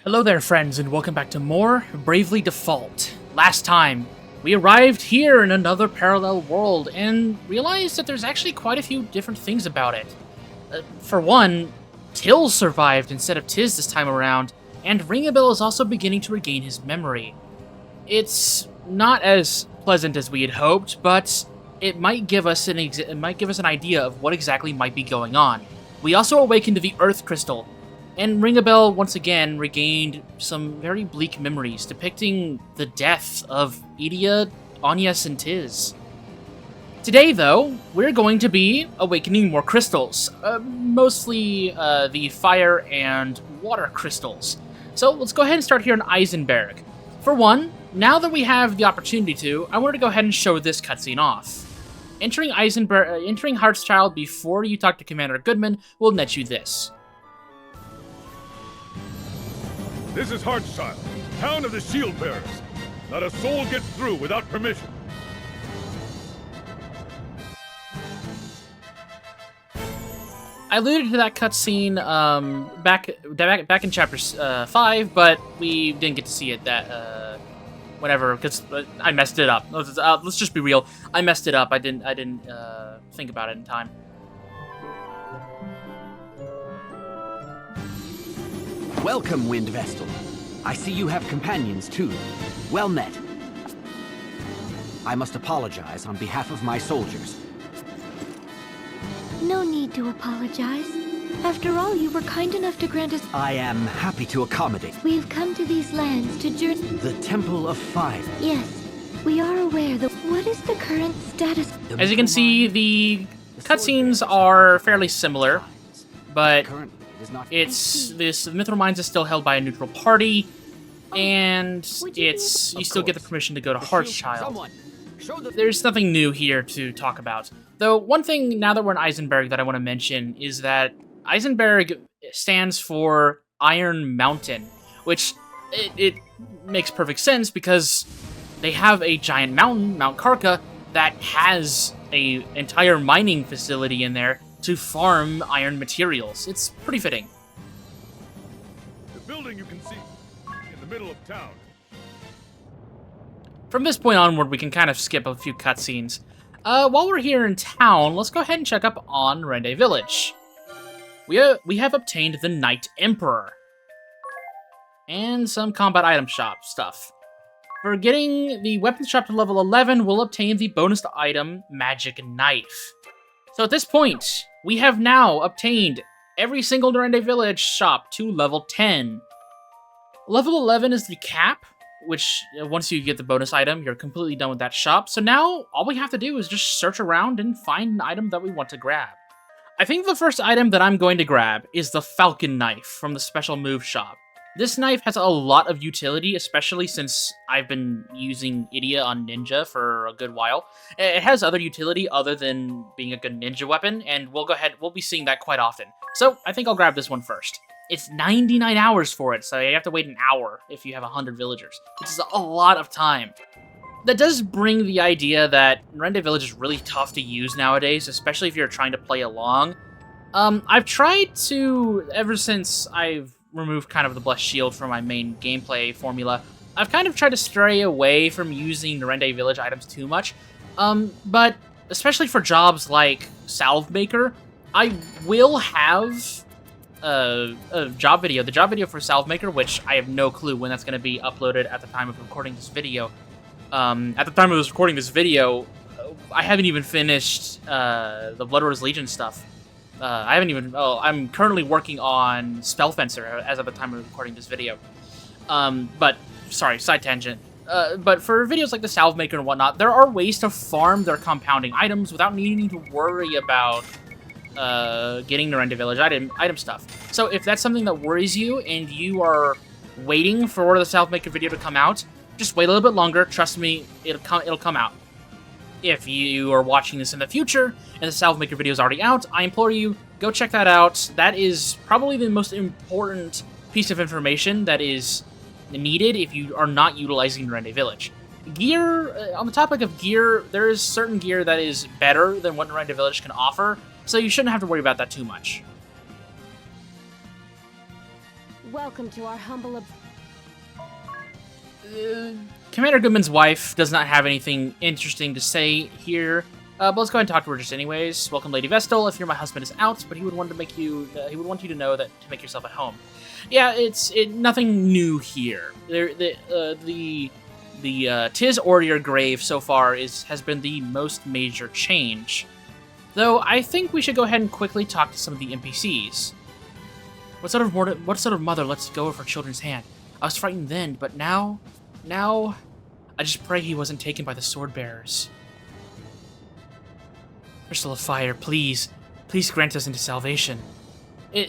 Hello there, friends, and welcome back to more Bravely Default. Last time, we arrived here in another parallel world and realized that there's actually quite a few different things about it. For one, Till survived instead of Tiz this time around, and Ring-a-Bell is also beginning to regain his memory. It's not as pleasant as we had hoped, but it might give us an idea of what exactly might be going on. We also awakened to the Earth Crystal, and Ring-a-Bell once again regained some very bleak memories depicting the death of Idia, Anyas, and Tiz. Today, though, we're going to be awakening more crystals, mostly the fire and water crystals. So let's go ahead and start here in Eisenberg. For one, now that we have the opportunity to, I wanted to go ahead and show this cutscene off. Entering Heartschild before you talk to Commander Goodman will net you this. This is Heartschild, town of the Shield Bearers. Not a soul gets through without permission. I alluded to that cutscene back in chapter 5, but we didn't get to see it whenever, because I messed it up. Let's just be real. I messed it up. I didn't think about it in time. Welcome, Wind Vestal. I see you have companions, too. Well met. I must apologize on behalf of my soldiers. No need to apologize. After all, you were kind enough to grant us... I am happy to accommodate. We've come to these lands to journey... The Temple of Fire. Yes, we are aware that... What is the current status... As you can see, the cutscenes are fairly similar, but it's... This Mithril Mines is still held by a neutral party, and you still get the permission to go to Heartschild. There's nothing new here to talk about. Though, one thing, now that we're in Eisenberg, that I want to mention is that Eisenberg stands for Iron Mountain, which it makes perfect sense because they have a giant mountain, Mount Karka, that has an entire mining facility in there to farm iron materials. It's pretty fitting. The building you can see in the middle of town. From this point onward, we can kind of skip a few cutscenes. While we're here in town, let's go ahead and check up on Rende Village. We have obtained the Night Emperor. And some combat item shop stuff. For getting the weapon shop to level 11, we'll obtain the bonus item, Magic Knife. So at this point, we have now obtained every single Rende Village shop to level 10. Level 11 is the cap, which once you get the bonus item, you're completely done with that shop. So now, all we have to do is just search around and find an item that we want to grab. I think the first item that I'm going to grab is the Falcon Knife from the Special Move shop. This knife has a lot of utility, especially since I've been using Idia on Ninja for a good while. It has other utility other than being a good ninja weapon, and we'll be seeing that quite often. So I think I'll grab this one first. It's 99 hours for it, so you have to wait an hour if you have 100 villagers, which is a lot of time. That does bring the idea that Rende Village is really tough to use nowadays, especially if you're trying to play along. I've tried to, ever since I've removed kind of the Blessed Shield from my main gameplay formula, I've kind of tried to stray away from using the Rende Village items too much, but especially for jobs like Salve Maker, I will have a job video. The job video for Salve Maker, which I have no clue when that's going to be uploaded at the time of recording this video. At the time I was recording this video, I haven't even finished the Blood Rose Legion stuff. I'm currently working on Spellfencer as of the time of recording this video. But, sorry, side tangent. But for videos like the Salve Maker and whatnot, there are ways to farm their compounding items without needing to worry about getting the Rende Village item stuff. So if that's something that worries you and you are waiting for the Salve Maker video to come out, just wait a little bit longer. Trust me, it'll come out. If you are watching this in the future and the Salve Maker video is already out, I implore you, go check that out. That is probably the most important piece of information that is needed if you are not utilizing Rende Village. Gear, on the topic of gear, there is certain gear that is better than what Rende Village can offer, so you shouldn't have to worry about that too much. Welcome to our humble Commander Goodman's wife does not have anything interesting to say here, but let's go ahead and talk to her just anyways. Welcome, Lady Vestal. If my husband is out, but he would want to make you, he would want you to know that to make yourself at home. Yeah, it's nothing new here. The Tis Order grave so far has been the most major change. Though I think we should go ahead and quickly talk to some of the NPCs. What sort of mother lets go of her children's hand? I was frightened then, but now, I just pray he wasn't taken by the sword bearers. Crystal of Fire, please grant us into salvation.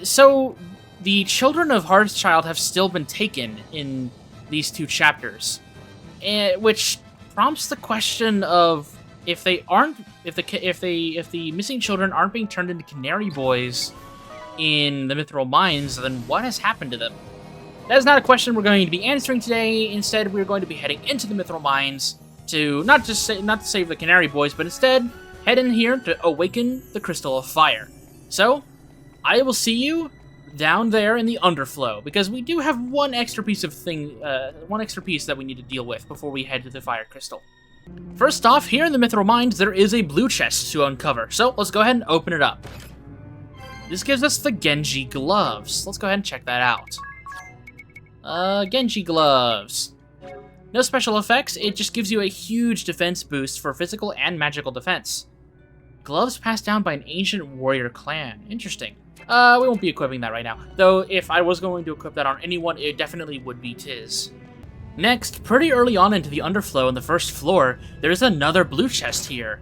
So, the children of Hearthchild have still been taken in these 2 chapters, which prompts the question of if the missing children aren't being turned into Canary Boys in the Mithril Mines, then what has happened to them? That is not a question we're going to be answering today. Instead, we're going to be heading into the Mithril Mines to not to save the Canary Boys, but instead head in here to awaken the Crystal of Fire. So, I will see you down there in the underflow, because we do have one extra piece that we need to deal with before we head to the Fire Crystal. First off, here in the Mithril Mines, there is a blue chest to uncover, so let's go ahead and open it up. This gives us the Genji gloves. Let's go ahead and check that out. Genji gloves. No special effects, it just gives you a huge defense boost for physical and magical defense. Gloves passed down by an ancient warrior clan. Interesting. We won't be equipping that right now. Though, if I was going to equip that on anyone, it definitely would be Tiz. Next, pretty early on into the underflow on the first floor, there's another blue chest here,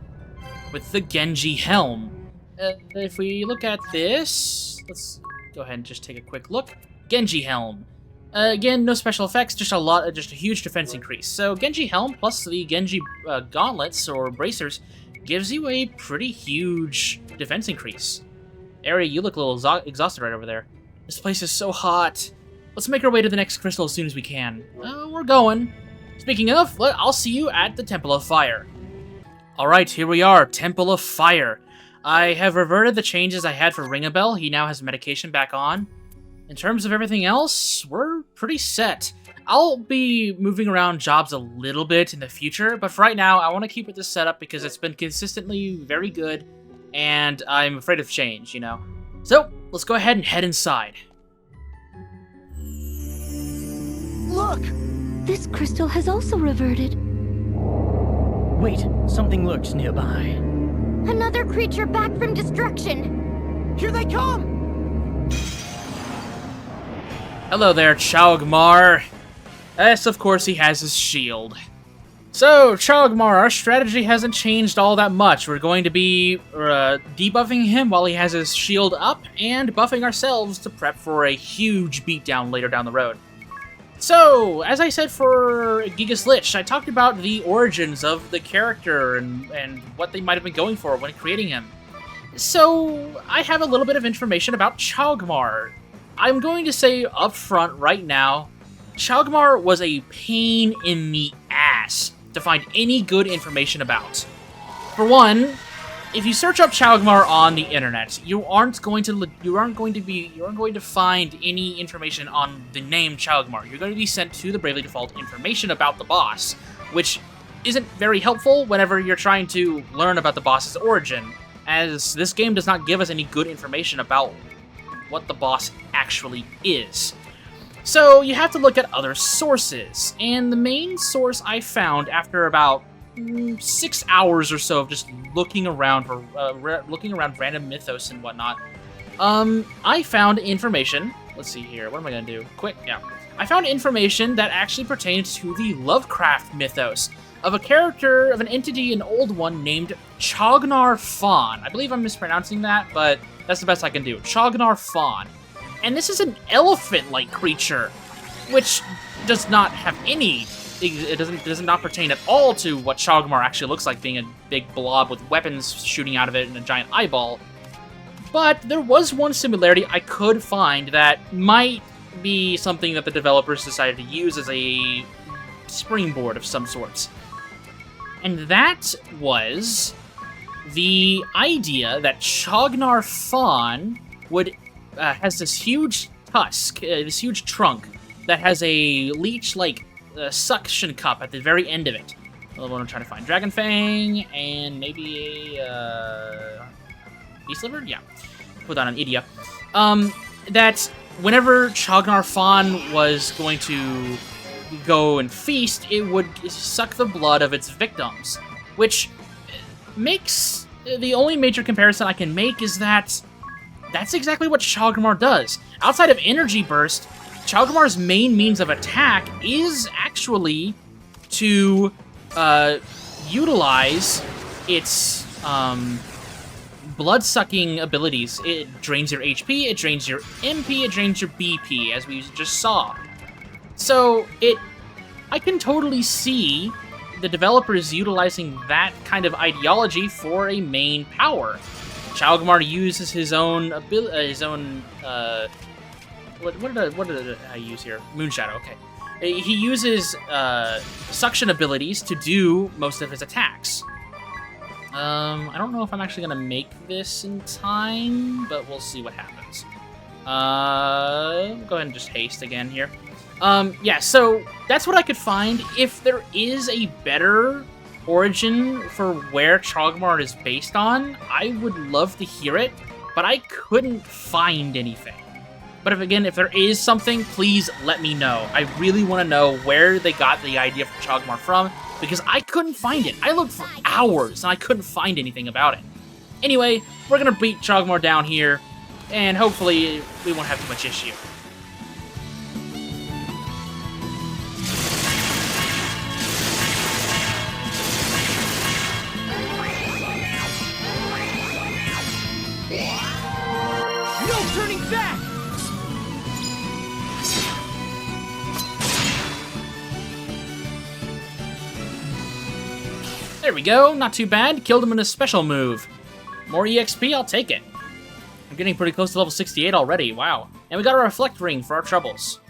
with the Genji helm. If we look at this, let's go ahead and just take a quick look. Genji helm. Again, no special effects, just a huge defense increase. So Genji helm plus the Genji gauntlets or bracers gives you a pretty huge defense increase. Ari, you look a little exhausted right over there. This place is so hot. Let's make our way to the next crystal as soon as we can. We're going. Speaking of, I'll see you at the Temple of Fire. Alright, here we are, Temple of Fire. I have reverted the changes I had for Ring-a-Bell. He now has medication back on. In terms of everything else, we're pretty set. I'll be moving around jobs a little bit in the future, but for right now, I want to keep it this setup because it's been consistently very good, and I'm afraid of change, you know? So, let's go ahead and head inside. Look! This crystal has also reverted. Wait, something lurks nearby. Another creature back from destruction. Here they come! Hello there, Chogmar. Yes, of course he has his shield. So, Chogmar, our strategy hasn't changed all that much. We're going to be debuffing him while he has his shield up, and buffing ourselves to prep for a huge beatdown later down the road. So, as I said for Gigas Lich, I talked about the origins of the character and what they might have been going for when creating him. So, I have a little bit of information about Chogmar. I'm going to say up front right now, Chogmar was a pain in the ass to find any good information about. For one, if you search up Chogmar on the internet, you aren't going to find any information on the name Chogmar. You're going to be sent to the Bravely Default information about the boss, which isn't very helpful whenever you're trying to learn about the boss's origin, as this game does not give us any good information about what the boss actually is. So you have to look at other sources, and the main source I found after about 6 hours or so of just looking around for random mythos and whatnot, I found information. Let's see here. What am I gonna do? Quick, yeah. I found information that actually pertains to the Lovecraft mythos of a character, of an entity, an old one named Chognar Fawn. I believe I'm mispronouncing that, but that's the best I can do. Chognar Fawn. And this is an elephant-like creature, which does not have any... It does not pertain at all to what Chogmar actually looks like, being a big blob with weapons shooting out of it and a giant eyeball. But there was one similarity I could find that might be something that the developers decided to use as a springboard of some sorts. And that was the idea that Chognar Fawn has this huge tusk, this huge trunk that has a leech-like suction cup at the very end of it. What I'm trying to find. Dragon Fang, and maybe a... Beast Liver? Yeah. Put that on Idia. That whenever Chognar Fawn was going to go and feast, it would suck the blood of its victims. Which makes... The only major comparison I can make is that that's exactly what Chogmar does. Outside of Energy Burst, Chogmar's main means of attack is actually to utilize its blood-sucking abilities. It drains your HP, it drains your MP, it drains your BP, as we just saw. So, I can totally see the developers utilizing that kind of ideology for a main power. Chogmar uses his own what did I use here? Moonshadow, okay. He uses suction abilities to do most of his attacks. I don't know if I'm actually gonna make this in time, but we'll see what happens. Go ahead and just haste again here. Yeah, so that's what I could find. If there is a better origin for where Chogmar is based on, I would love to hear it, but I couldn't find anything. But if there is something, please let me know. I really want to know where they got the idea for Chogmar from, because I couldn't find it. I looked for hours, and I couldn't find anything about it. Anyway, we're going to beat Chogmar down here, and hopefully we won't have too much issue. No turning back! There we go, not too bad. Killed him in a special move. More EXP, I'll take it. I'm getting pretty close to level 68 already, wow. And we got a Reflect Ring for our troubles.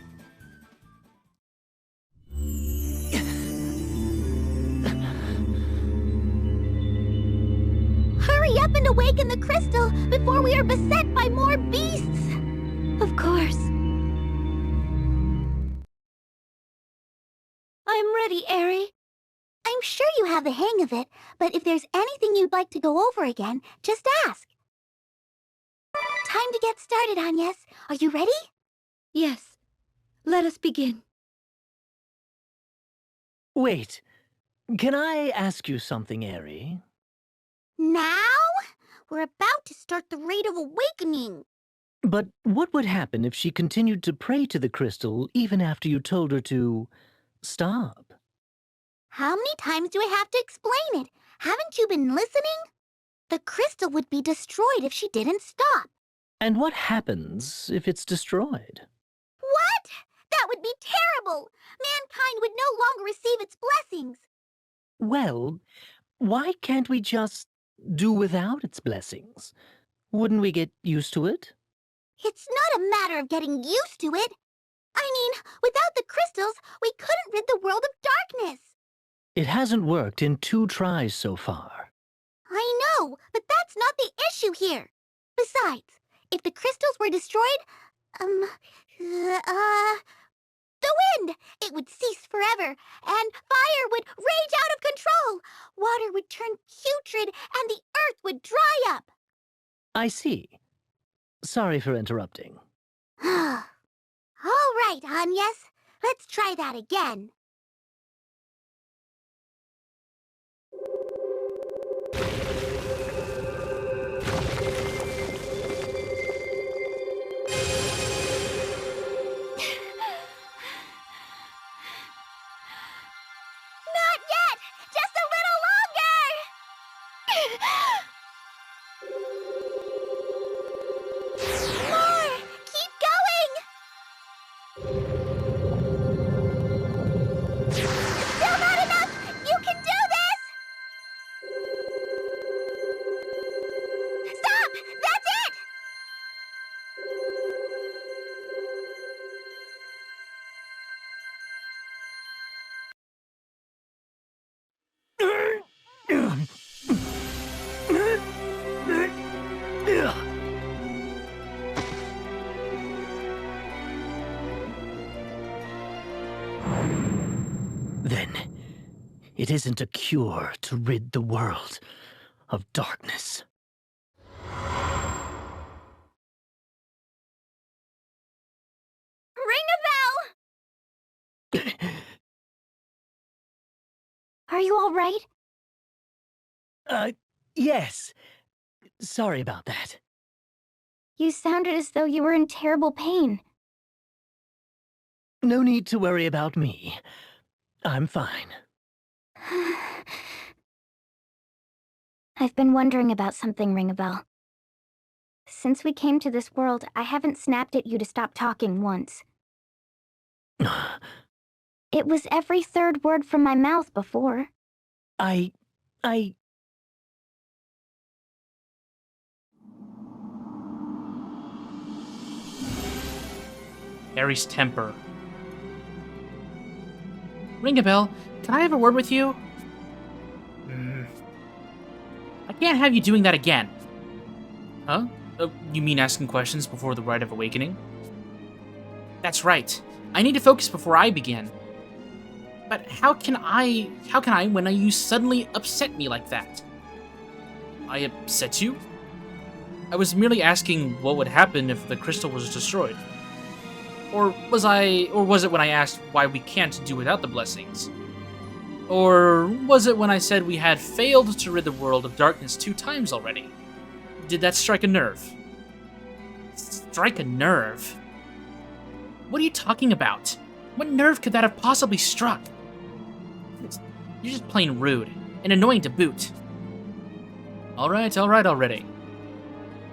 Hurry up and awaken the crystal before we are beset by more beasts! Of course. I'm ready, Aerie. I'm sure you have the hang of it, but if there's anything you'd like to go over again, just ask. Time to get started, Agnes. Are you ready? Yes. Let us begin. Wait, can I ask you something, Aerie? Now? We're about to start the Rite of Awakening. But what would happen if she continued to pray to the crystal even after you told her to stop? How many times do I have to explain it? Haven't you been listening? The crystal would be destroyed if she didn't stop. And what happens if it's destroyed? What? That would be terrible! Mankind would no longer receive its blessings. Well, why can't we just do without its blessings? Wouldn't we get used to it? It's not a matter of getting used to it. I mean, without the crystals, we couldn't rid the world of darkness. It hasn't worked in 2 tries so far. I know, but that's not the issue here. Besides, if the crystals were destroyed, the wind! It would cease forever, and fire would rage out of control. Water would turn putrid, and the earth would dry up. I see. Sorry for interrupting. All right, Agnes. Let's try that again. Not yet! Just a little longer! More! Keep going! it isn't a cure to rid the world of darkness. Ring a bell! Are you all right? Yes. Sorry about that. You sounded as though you were in terrible pain. No need to worry about me. I'm fine. I've been wondering about something, Ring a Bell. Since we came to this world, I haven't snapped at you to stop talking once. It was every third word from my mouth before. Harry's temper. Ring a bell. Can I have a word with you? I can't have you doing that again. Huh? You mean asking questions before the Rite of Awakening? That's right. I need to focus before I begin. But how can I when you suddenly upset me like that? I upset you? I was merely asking what would happen if the crystal was destroyed. Or was it when I asked why we can't do without the blessings? Or was it when I said we had failed to rid the world of darkness 2 times already? Did that strike a nerve? Strike a nerve? What are you talking about? What nerve could that have possibly struck? You're just plain rude, and annoying to boot. Alright already.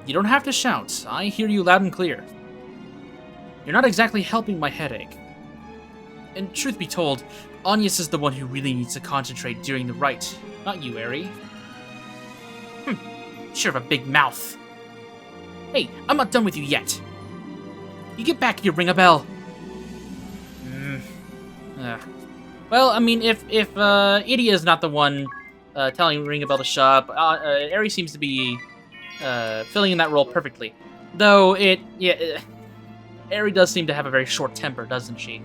You don't have to shout, I hear you loud and clear. You're not exactly helping my headache. And truth be told, Agnes is the one who really needs to concentrate during the rite, not you, Eri. Sure have a big mouth. Hey, I'm not done with you yet. You get back here, Ring a Bell. Well, I mean, if Idia is not the one telling Ring a Bell to shut up, Eri seems to be filling in that role perfectly. Though Eri does seem to have a very short temper, doesn't she?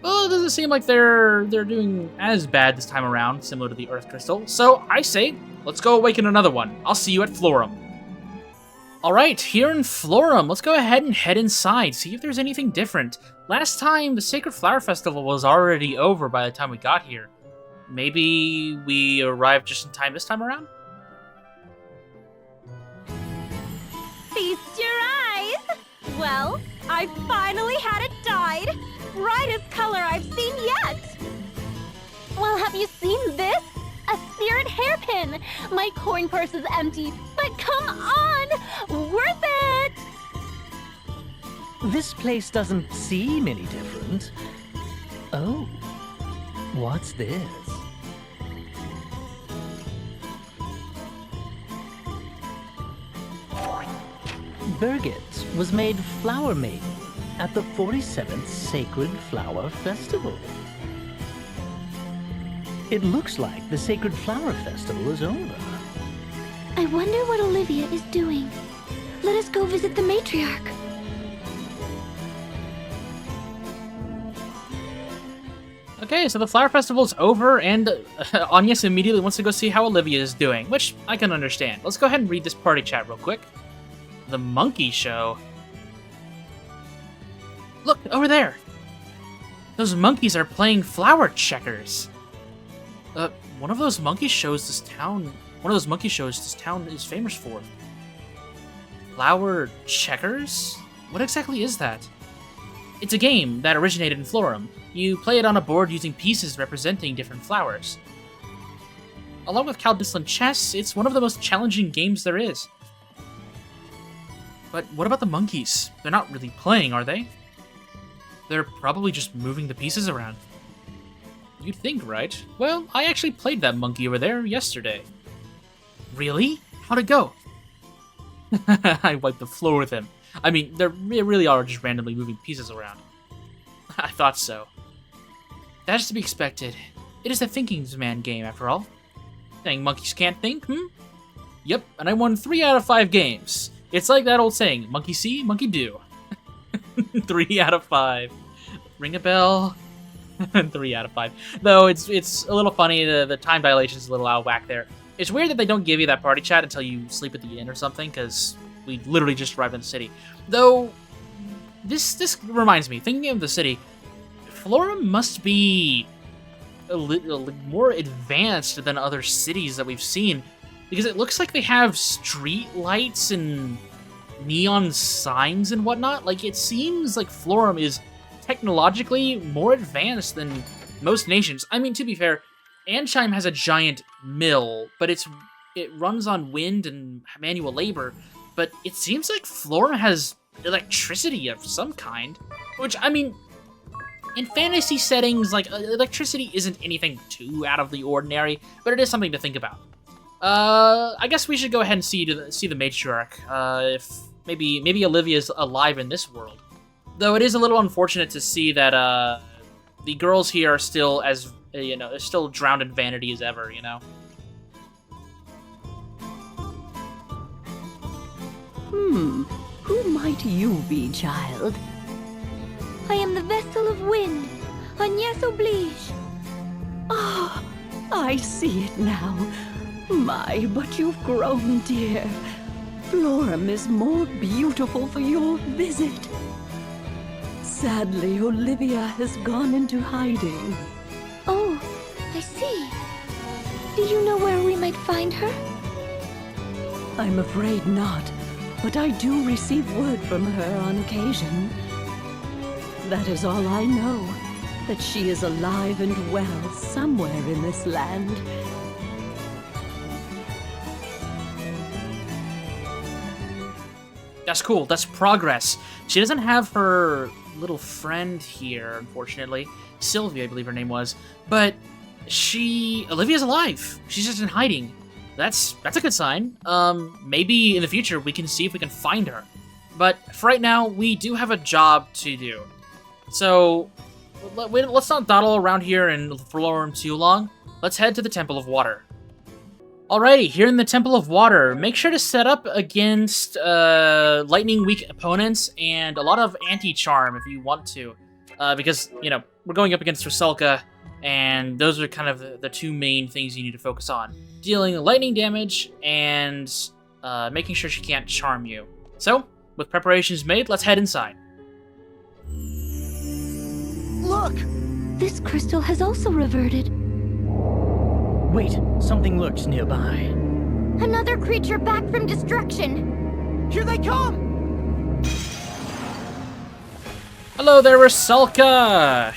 Well, it doesn't seem like they're doing as bad this time around, similar to the Earth Crystal. So I say, let's go awaken another one. I'll see you at Florum. Alright, here in Florum, let's go ahead and head inside, see if there's anything different. Last time, the Sacred Flower Festival was already over by the time we got here. Maybe we arrived just in time this time around? Feast your eyes! Well, I finally had it dyed! Brightest color I've seen yet! Well, have you seen this? A spirit hairpin! My coin purse is empty, but come on! Worth it! This place doesn't seem any different. Oh, what's this? Birgit was made Flower Maiden at the 47th Sacred Flower Festival. It looks like the Sacred Flower Festival is over. I wonder what Olivia is doing. Let us go visit the matriarch. Okay, so the Flower Festival's over, and Agnes immediately wants to go see how Olivia is doing, which I can understand. Let's go ahead and read this party chat real quick. The Monkey Show. Look, over there! Those monkeys are playing flower checkers. One of those monkey shows this town is famous for. Flower checkers? What exactly is that? It's a game that originated in Florum. You play it on a board using pieces representing different flowers. Along with Caldislan chess, it's one of the most challenging games there is. But what about the monkeys? They're not really playing, are they? They're probably just moving the pieces around. You'd think, right? Well, I actually played that monkey over there yesterday. Really? How'd it go? I wiped the floor with him. I mean, they really are just randomly moving pieces around. I thought so. That is to be expected. It is the thinking man game, after all. Saying monkeys can't think, Yep, and I won 3 out of 5 games. It's like that old saying, monkey see, monkey do. 3 out of 5. Ring a bell. 3 out of 5. Though it's a little funny, the time dilation is a little out of whack there. It's weird that they don't give you that party chat until you sleep at the inn or something, because we literally just arrived in the city. Though, this reminds me, thinking of the city, Florum must be a little more advanced than other cities that we've seen, because it looks like they have street lights and neon signs and whatnot. Like, it seems like Florum is technologically more advanced than most nations. I mean, to be fair, Anchime has a giant mill, but it runs on wind and manual labor, but it seems like Florum has electricity of some kind, which, I mean, in fantasy settings, like, electricity isn't anything too out of the ordinary, but it is something to think about. I guess we should go ahead and see the matriarch, if maybe Olivia's alive in this world. Though it is a little unfortunate to see that, the girls here are still as, they're still drowned in vanity as ever, you know? Who might you be, child? I am the vessel of wind, Agnès Oblige. Ah, I see it now. My, but you've grown, dear. Florum is more beautiful for your visit. Sadly, Olivia has gone into hiding. Oh, I see. Do you know where we might find her? I'm afraid not, but I do receive word from her on occasion. That is all I know, that she is alive and well somewhere in this land. That's cool. That's progress. She doesn't have her little friend here, unfortunately. Sylvia, I believe her name was. But Olivia's alive. She's just in hiding. That's a good sign. Maybe in the future we can see if we can find her. But for right now, we do have a job to do. So let's not dawdle around here in Florum too long. Let's head to the Temple of Water. Alrighty, here in the Temple of Water, make sure to set up against lightning weak opponents and a lot of anti-charm if you want to. Because, we're going up against Rusalka, and those are kind of the two main things you need to focus on. Dealing lightning damage and making sure she can't charm you. So, with preparations made, let's head inside. Look! This crystal has also reverted. Wait, something lurks nearby. Another creature back from destruction. Here they come! Hello there, Rusalka!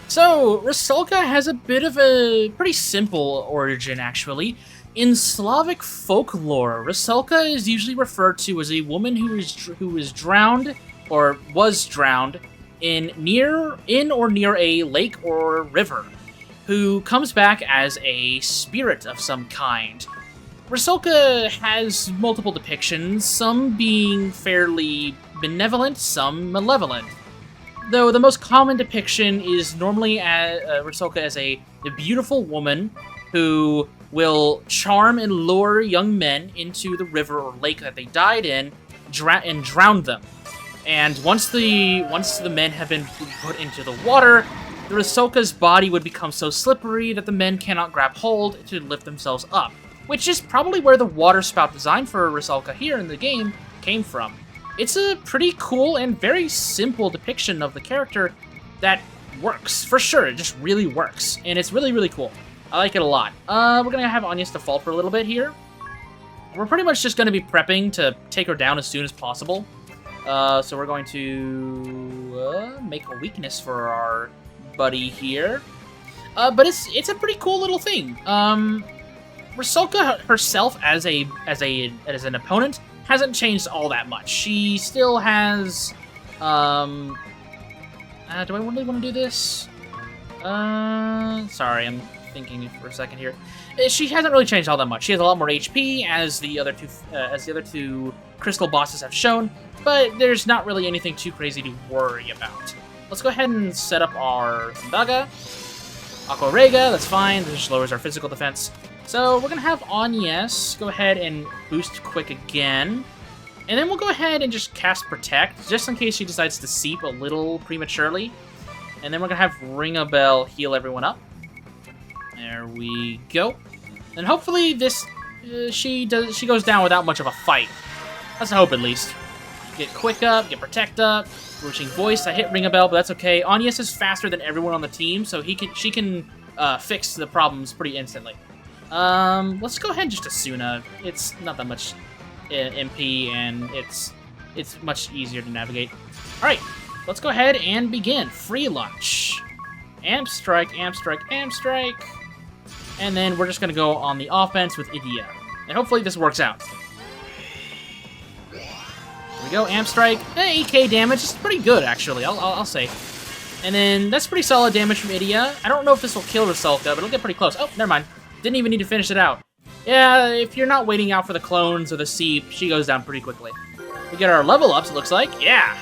So, Rusalka has a bit of a pretty simple origin, actually. In Slavic folklore, Rusalka is usually referred to as a woman who is drowned, or was drowned, in or near a lake or river, who comes back as a spirit of some kind. Rusalka has multiple depictions, some being fairly benevolent, some malevolent. Though the most common depiction is normally Rusalka as a beautiful woman who will charm and lure young men into the river or lake that they died in and drown them. And once the men have been put into the water, the Rusalka's body would become so slippery that the men cannot grab hold to lift themselves up, which is probably where the water spout design for Rusalka here in the game came from. It's a pretty cool and very simple depiction of the character that works, for sure. It just really works, and it's really, really cool. I like it a lot. We're gonna have Agnès default for a little bit here. We're pretty much just gonna be prepping to take her down as soon as possible. So we're going to make a weakness for our buddy here. But it's a pretty cool little thing. Rusalka herself as an opponent hasn't changed all that much. She still has do I really want to do this? Sorry, I'm thinking for a second here. She hasn't really changed all that much. She has a lot more HP as the other two crystal bosses have shown, but there's not really anything too crazy to worry about. Let's go ahead and set up our Daga. Aqua Rega, that's fine. This just lowers our physical defense. So we're going to have Agnès go ahead and boost Quick again. And then we'll go ahead and just cast Protect, just in case she decides to seep a little prematurely. And then we're gonna have Ring a Bell heal everyone up. There we go. And hopefully this she goes down without much of a fight. That's a hope, at least. Get Quick up, get Protect up, Rushing Voice. I hit Ring a Bell, but that's okay. Agnes is faster than everyone on the team, so she can fix the problems pretty instantly. Let's go ahead and just Asuna. It's not that much MP, and it's much easier to navigate. All right, let's go ahead and begin. Free Lunch. Amp Strike, Amp Strike, Amp Strike. And then we're just going to go on the offense with Idia. And hopefully this works out. Here we go, Amp Strike. 8k damage. It's pretty good, actually, I'll say. And then that's pretty solid damage from Idia. I don't know if this will kill Rusalka, but it'll get pretty close. Oh, never mind. Didn't even need to finish it out. Yeah, if you're not waiting out for the clones or the Seep, she goes down pretty quickly. We get our level ups, it looks like. Yeah!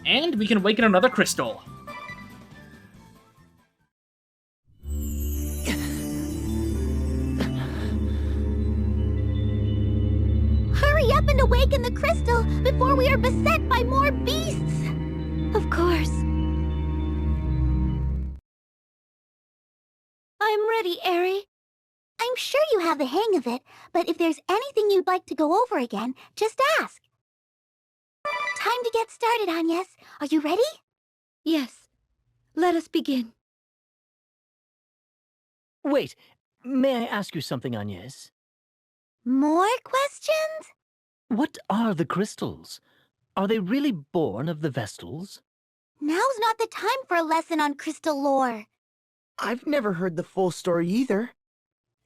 And we can awaken another crystal. Hurry up and awaken the crystal before we are beset by more beasts! Of course. I'm ready, Eri. I'm sure you have the hang of it, but if there's anything you'd like to go over again, just ask. Time to get started, Agnes. Are you ready? Yes. Let us begin. Wait, may I ask you something, Agnes? More questions? What are the crystals? Are they really born of the Vestals? Now's not the time for a lesson on crystal lore. I've never heard the full story either.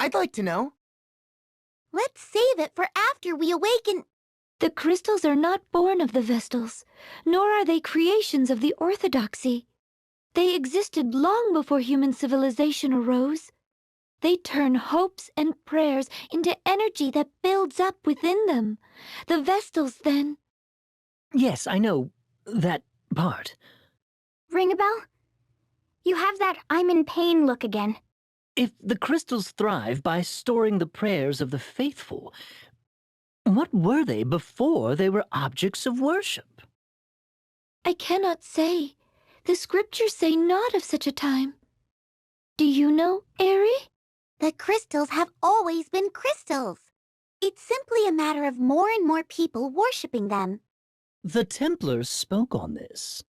I'd like to know. Let's save it for after we awaken. The crystals are not born of the Vestals, nor are they creations of the Orthodoxy. They existed long before human civilization arose. They turn hopes and prayers into energy that builds up within them. The Vestals, then. Yes, I know that part. Ring a bell? You have that I'm in pain look again. If the crystals thrive by storing the prayers of the faithful, what were they before they were objects of worship? I cannot say. The scriptures say not of such a time. Do you know, Eri? The crystals have always been crystals. It's simply a matter of more and more people worshipping them. The Templars spoke on this.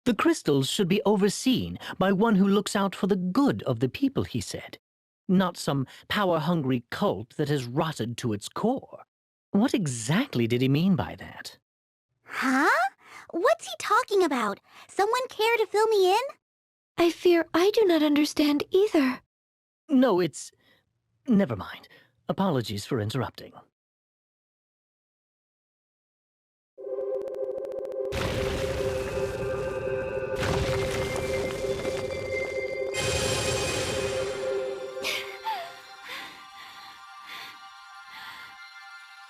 The crystals should be overseen by one who looks out for the good of the people, he said, not some power-hungry cult that has rotted to its core. What exactly did he mean by that? Huh? What's he talking about? Someone care to fill me in? I fear I do not understand either. No, it's... Never mind. Apologies for interrupting.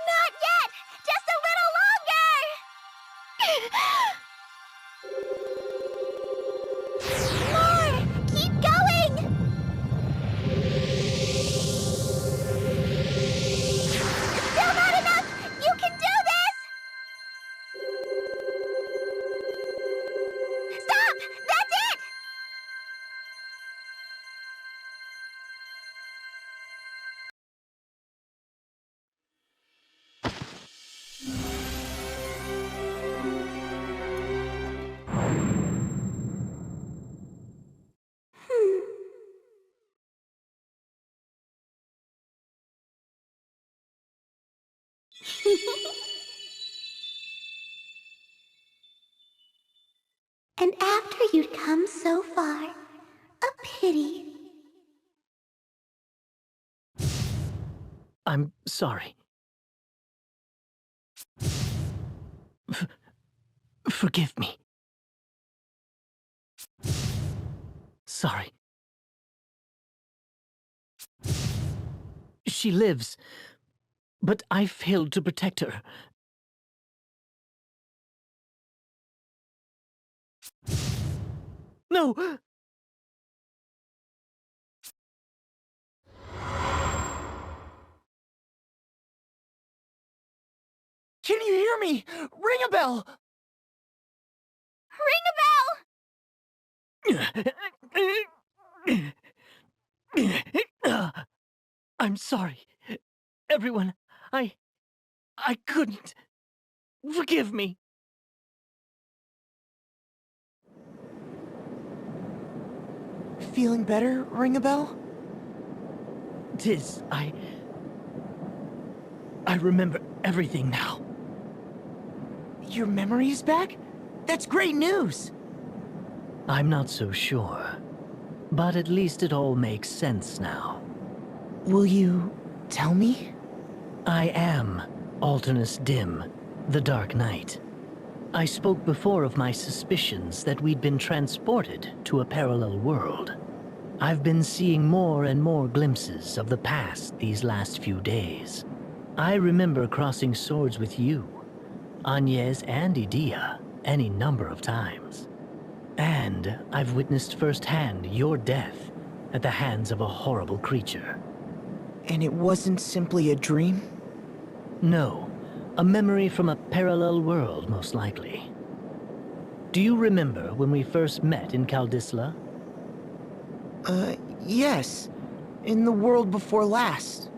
Not yet! Just a little longer! More! Keep going! Still not enough! You can do this! Stop! That's it! And after you'd come so far, a pity. I'm sorry. Forgive me. Sorry. She lives, but I failed to protect her. No! Can you hear me? Ring a bell! Ring a bell! I'm sorry. Everyone, I couldn't. Forgive me. Feeling better, ring a bell? Tiz, I remember everything now. Your memory is back? That's great news! I'm not so sure. But at least it all makes sense now. Will you tell me? I am Alternus Dim, the Dark Knight. I spoke before of my suspicions that we'd been transported to a parallel world. I've been seeing more and more glimpses of the past these last few days. I remember crossing swords with you, Agnès and Idia, any number of times. And I've witnessed firsthand your death at the hands of a horrible creature. And it wasn't simply a dream? No, a memory from a parallel world, most likely. Do you remember when we first met in Kaldisla? Yes. In the world before last.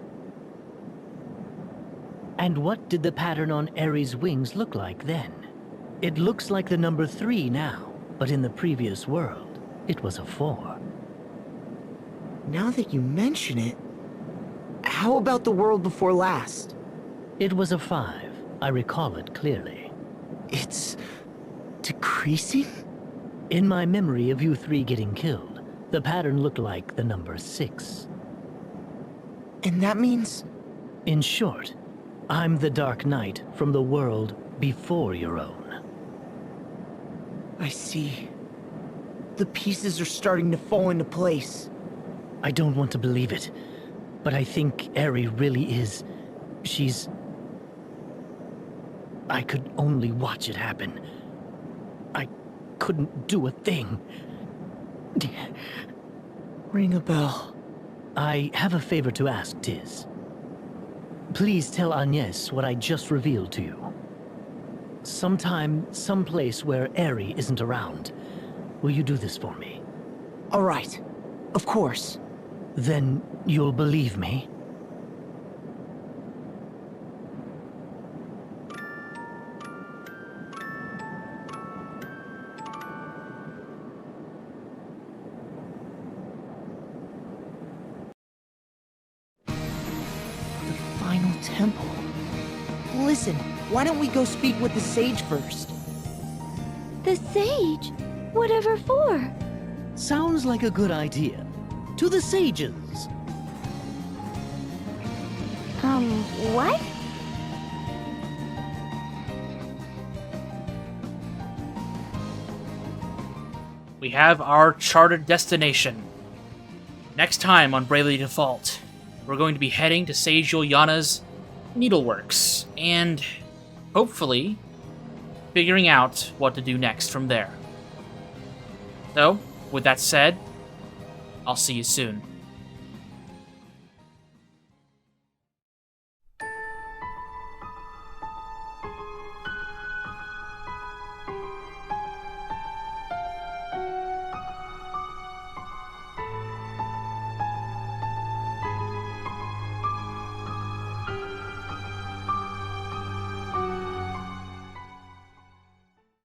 And what did the pattern on Ares' wings look like then? It looks like the number 3 now, but in the previous world, it was a 4. Now that you mention it, how about the world before last? It was a 5. I recall it clearly. It's decreasing? In my memory of you 3 getting killed, the pattern looked like the number 6. And that means... In short, I'm the Dark Knight from the world before your own. I see. The pieces are starting to fall into place. I don't want to believe it, but I think Eri really is... she's... I could only watch it happen. I couldn't do a thing. Ring a bell. I have a favor to ask, Tiz. Please tell Agnès what I just revealed to you. Sometime, someplace where Eri isn't around. Will you do this for me? All right. Of course. Then you'll believe me? Final temple. Listen, why don't we go speak with the sage first? The sage? Whatever for? Sounds like a good idea. To the sages! What? We have our charted destination. Next time on Bravely Default, we're going to be heading to Sage Juliana's Needleworks, and hopefully figuring out what to do next from there. So, with that said, I'll see you soon.